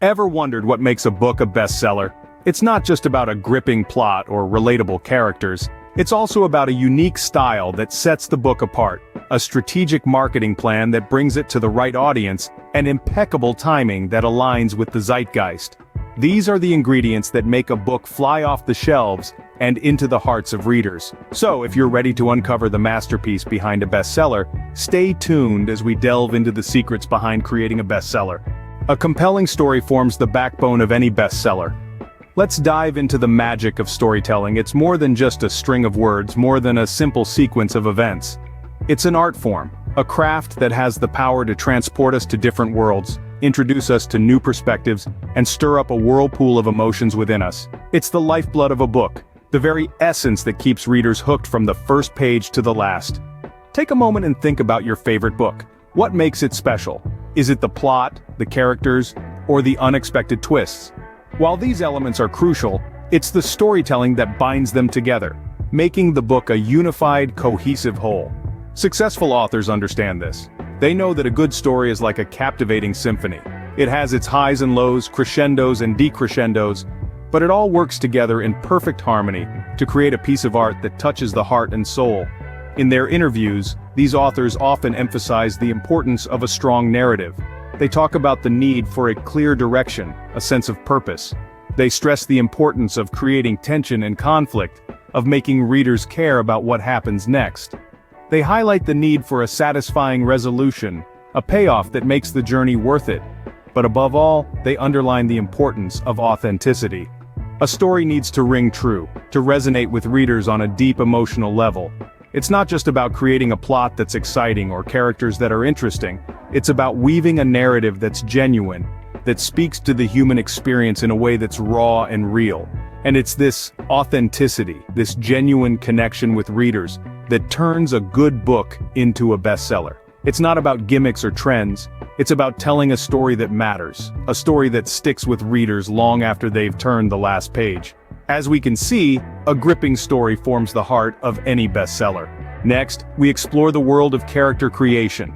Ever wondered what makes a book a bestseller? It's not just about a gripping plot or relatable characters. It's also about a unique style that sets the book apart, a strategic marketing plan that brings it to the right audience, and impeccable timing that aligns with the zeitgeist. These are the ingredients that make a book fly off the shelves and into the hearts of readers. So, if you're ready to uncover the masterpiece behind a bestseller, stay tuned as we delve into the secrets behind creating a bestseller. A compelling story forms the backbone of any bestseller. Let's dive into the magic of storytelling. It's more than just a string of words, more than a simple sequence of events. It's an art form, a craft that has the power to transport us to different worlds, introduce us to new perspectives, and stir up a whirlpool of emotions within us. It's the lifeblood of a book, the very essence that keeps readers hooked from the first page to the last. Take a moment and think about your favorite book. What makes it special? Is it the plot, the characters, or the unexpected twists? While these elements are crucial, it's the storytelling that binds them together, making the book a unified, cohesive whole. Successful authors understand this. They know that a good story is like a captivating symphony. It has its highs and lows, crescendos and decrescendos, but it all works together in perfect harmony to create a piece of art that touches the heart and soul. In their interviews, these authors often emphasize the importance of a strong narrative. They talk about the need for a clear direction, a sense of purpose. They stress the importance of creating tension and conflict, of making readers care about what happens next. They highlight the need for a satisfying resolution, a payoff that makes the journey worth it. But above all, they underline the importance of authenticity. A story needs to ring true, to resonate with readers on a deep emotional level. It's not just about creating a plot that's exciting or characters that are interesting. It's about weaving a narrative that's genuine, that speaks to the human experience in a way that's raw and real. And it's this authenticity, this genuine connection with readers, that turns a good book into a bestseller. It's not about gimmicks or trends. It's about telling a story that matters, a story that sticks with readers long after they've turned the last page. As we can see, a gripping story forms the heart of any bestseller. Next, we explore the world of character creation.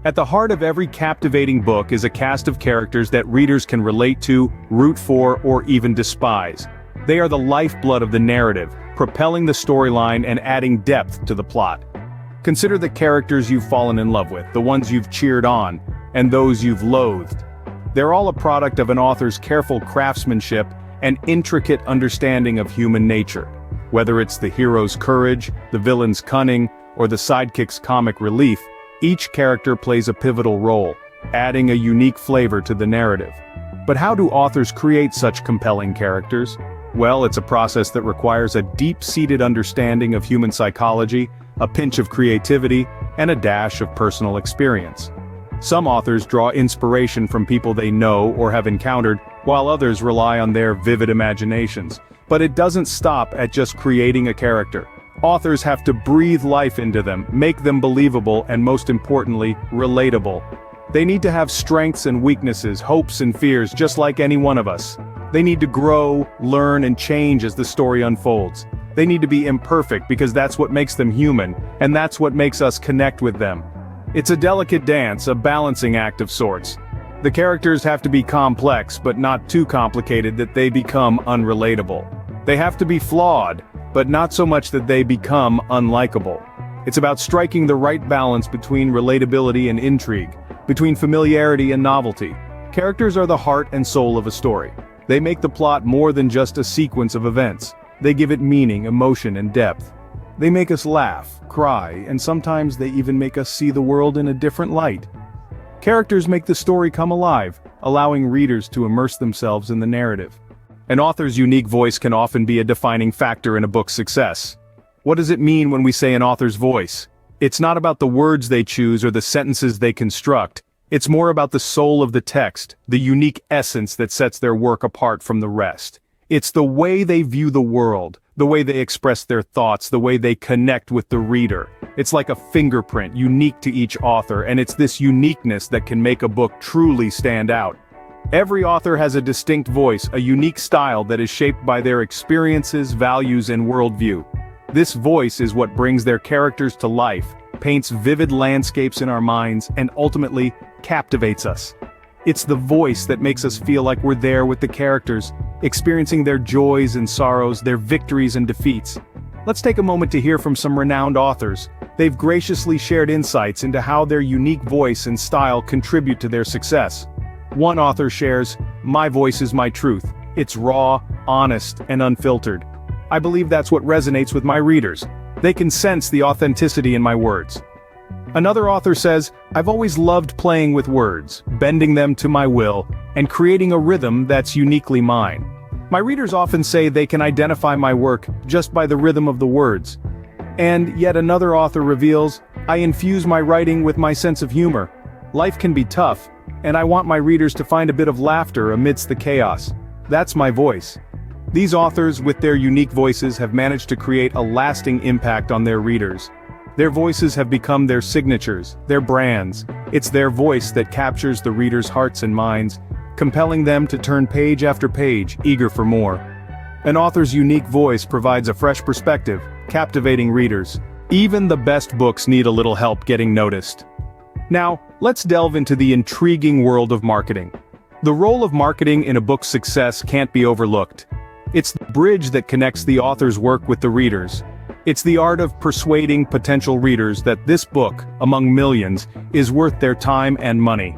At the heart of every captivating book is a cast of characters that readers can relate to, root for, or even despise. They are the lifeblood of the narrative, propelling the storyline and adding depth to the plot. Consider the characters you've fallen in love with, the ones you've cheered on, and those you've loathed. They're all a product of an author's careful craftsmanship and intricate understanding of human nature. Whether it's the hero's courage, the villain's cunning, or the sidekick's comic relief, each character plays a pivotal role, adding a unique flavor to the narrative. But how do authors create such compelling characters? Well, it's a process that requires a deep-seated understanding of human psychology, a pinch of creativity, and a dash of personal experience. Some authors draw inspiration from people they know or have encountered, while others rely on their vivid imaginations. But it doesn't stop at just creating a character. Authors have to breathe life into them, make them believable, and most importantly, relatable. They need to have strengths and weaknesses, hopes and fears, just like any one of us. They need to grow, learn, and change as the story unfolds. They need to be imperfect because that's what makes them human, and that's what makes us connect with them. It's a delicate dance, a balancing act of sorts. The characters have to be complex, but not too complicated that they become unrelatable. They have to be flawed, but not so much that they become unlikable. It's about striking the right balance between relatability and intrigue, between familiarity and novelty. Characters are the heart and soul of a story. They make the plot more than just a sequence of events. They give it meaning, emotion, and depth. They make us laugh, cry, and sometimes they even make us see the world in a different light. Characters make the story come alive, allowing readers to immerse themselves in the narrative. An author's unique voice can often be a defining factor in a book's success. What does it mean when we say an author's voice? It's not about the words they choose or the sentences they construct. It's more about the soul of the text, the unique essence that sets their work apart from the rest. It's the way they view the world, the way they express their thoughts, the way they connect with the reader. It's like a fingerprint, unique to each author, and it's this uniqueness that can make a book truly stand out. Every author has a distinct voice, a unique style that is shaped by their experiences, values, and worldview. This voice is what brings their characters to life, paints vivid landscapes in our minds, and ultimately captivates us. It's the voice that makes us feel like we're there with the characters, experiencing their joys and sorrows, their victories and defeats. Let's take a moment to hear from some renowned authors. They've graciously shared insights into how their unique voice and style contribute to their success. One author shares, "My voice is my truth. It's raw, honest, and unfiltered. I believe that's what resonates with my readers. They can sense the authenticity in my words." Another author says, "I've always loved playing with words, bending them to my will, and creating a rhythm that's uniquely mine. My readers often say they can identify my work just by the rhythm of the words." And yet another author reveals, "I infuse my writing with my sense of humor. Life can be tough, and I want my readers to find a bit of laughter amidst the chaos. That's my voice." These authors, with their unique voices, have managed to create a lasting impact on their readers. Their voices have become their signatures, their brands. It's their voice that captures the readers' hearts and minds, compelling them to turn page after page, eager for more. An author's unique voice provides a fresh perspective, captivating readers. Even the best books need a little help getting noticed. Now, let's delve into the intriguing world of marketing. The role of marketing in a book's success can't be overlooked. It's the bridge that connects the author's work with the readers. It's the art of persuading potential readers that this book, among millions, is worth their time and money.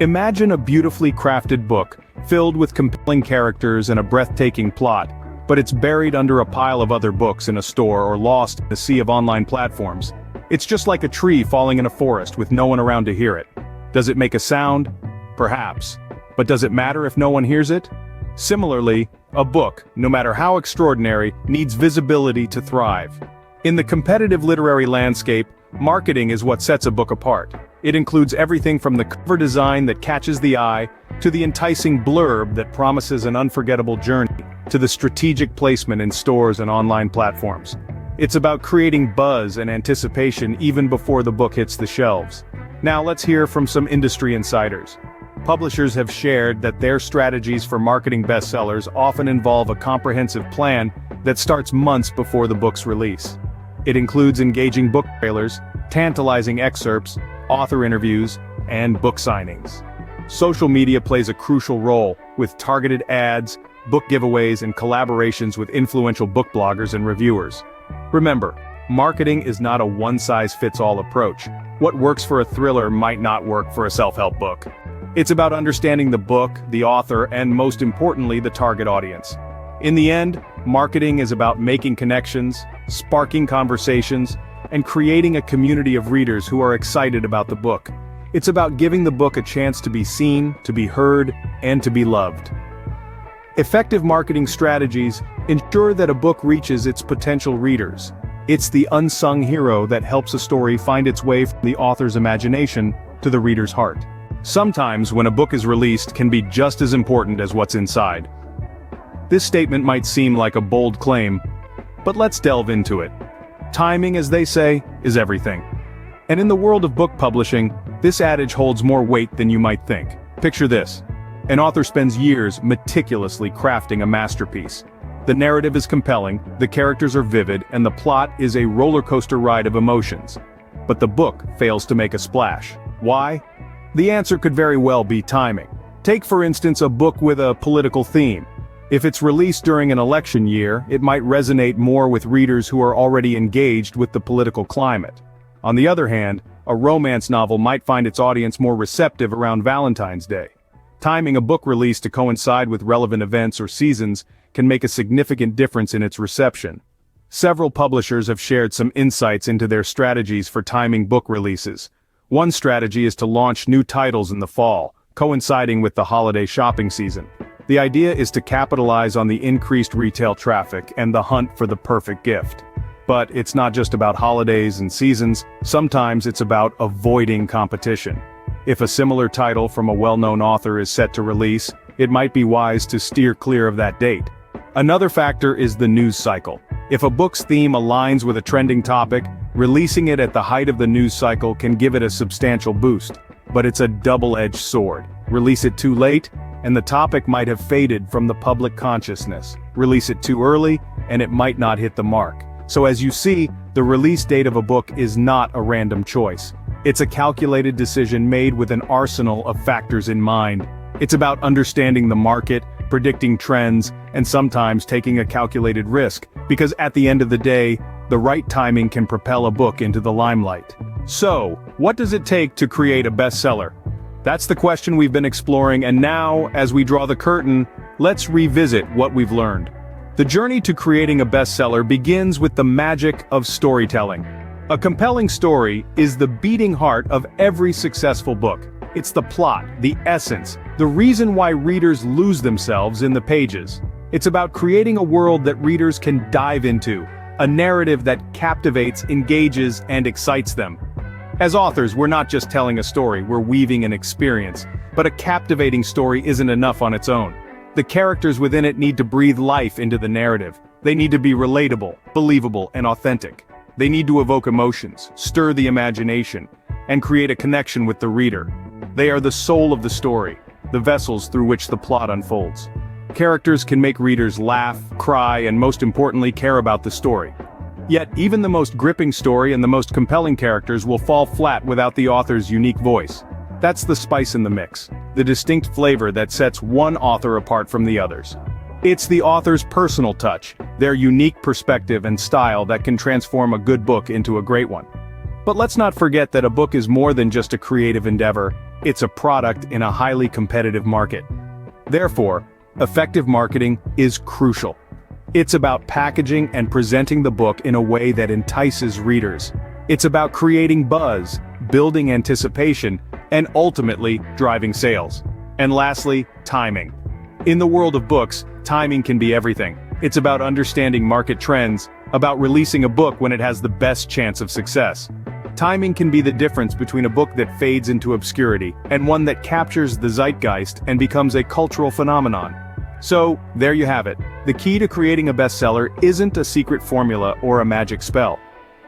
Imagine a beautifully crafted book, filled with compelling characters and a breathtaking plot, but it's buried under a pile of other books in a store or lost in a sea of online platforms. It's just like a tree falling in a forest with no one around to hear it. Does it make a sound? Perhaps. But does it matter if no one hears it? Similarly, a book, no matter how extraordinary, needs visibility to thrive. In the competitive literary landscape, marketing is what sets a book apart. It includes everything from the cover design that catches the eye, to the enticing blurb that promises an unforgettable journey, to the strategic placement in stores and online platforms. It's about creating buzz and anticipation even before the book hits the shelves. Now let's hear from some industry insiders. Publishers have shared that their strategies for marketing bestsellers often involve a comprehensive plan that starts months before the book's release. It includes engaging book trailers, tantalizing excerpts, author interviews, and book signings. Social media plays a crucial role, with targeted ads, book giveaways, and collaborations with influential book bloggers and reviewers. Remember, marketing is not a one-size-fits-all approach. What works for a thriller might not work for a self-help book. It's about understanding the book, the author, and most importantly, the target audience. In the end, marketing is about making connections, sparking conversations, and creating a community of readers who are excited about the book. It's about giving the book a chance to be seen, to be heard, and to be loved. Effective marketing strategies ensure that a book reaches its potential readers. It's the unsung hero that helps a story find its way from the author's imagination to the reader's heart. Sometimes when a book is released can be just as important as what's inside. This statement might seem like a bold claim, but let's delve into it. Timing, as they say, is everything. And in the world of book publishing, this adage holds more weight than you might think. Picture this. An author spends years meticulously crafting a masterpiece. The narrative is compelling, the characters are vivid, and the plot is a roller coaster ride of emotions. But the book fails to make a splash. Why? The answer could very well be timing. Take for instance a book with a political theme. If it's released during an election year, it might resonate more with readers who are already engaged with the political climate. On the other hand, a romance novel might find its audience more receptive around Valentine's Day. Timing a book release to coincide with relevant events or seasons can make a significant difference in its reception. Several publishers have shared some insights into their strategies for timing book releases. One strategy is to launch new titles in the fall, coinciding with the holiday shopping season. The idea is to capitalize on the increased retail traffic and the hunt for the perfect gift. But it's not just about holidays and seasons, sometimes it's about avoiding competition. If a similar title from a well-known author is set to release, it might be wise to steer clear of that date. Another factor is the news cycle. If a book's theme aligns with a trending topic, releasing it at the height of the news cycle can give it a substantial boost. But it's a double-edged sword. Release it too late, and the topic might have faded from the public consciousness. Release it too early, and it might not hit the mark. So as you see, the release date of a book is not a random choice. It's a calculated decision made with an arsenal of factors in mind. It's about understanding the market, predicting trends, and sometimes taking a calculated risk, because at the end of the day, the right timing can propel a book into the limelight. So, what does it take to create a bestseller? That's the question we've been exploring, and now, as we draw the curtain, let's revisit what we've learned. The journey to creating a bestseller begins with the magic of storytelling. A compelling story is the beating heart of every successful book. It's the plot, the essence, the reason why readers lose themselves in the pages. It's about creating a world that readers can dive into, a narrative that captivates, engages, and excites them. As authors, we're not just telling a story, we're weaving an experience. But a captivating story isn't enough on its own. The characters within it need to breathe life into the narrative. They need to be relatable, believable, and authentic. They need to evoke emotions, stir the imagination, and create a connection with the reader. They are the soul of the story, the vessels through which the plot unfolds. Characters can make readers laugh, cry, and most importantly, care about the story. Yet, even the most gripping story and the most compelling characters will fall flat without the author's unique voice. That's the spice in the mix, the distinct flavor that sets one author apart from the others. It's the author's personal touch, their unique perspective and style that can transform a good book into a great one. But let's not forget that a book is more than just a creative endeavor, it's a product in a highly competitive market. Therefore, effective marketing is crucial. It's about packaging and presenting the book in a way that entices readers. It's about creating buzz, building anticipation, and ultimately, driving sales. And lastly, timing. In the world of books, timing can be everything. It's about understanding market trends, about releasing a book when it has the best chance of success. Timing can be the difference between a book that fades into obscurity and one that captures the zeitgeist and becomes a cultural phenomenon. So, there you have it. The key to creating a bestseller isn't a secret formula or a magic spell.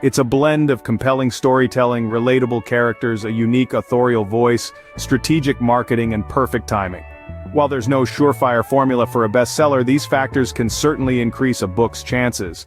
It's a blend of compelling storytelling, relatable characters, a unique authorial voice, strategic marketing, and perfect timing. While there's no surefire formula for a bestseller, these factors can certainly increase a book's chances.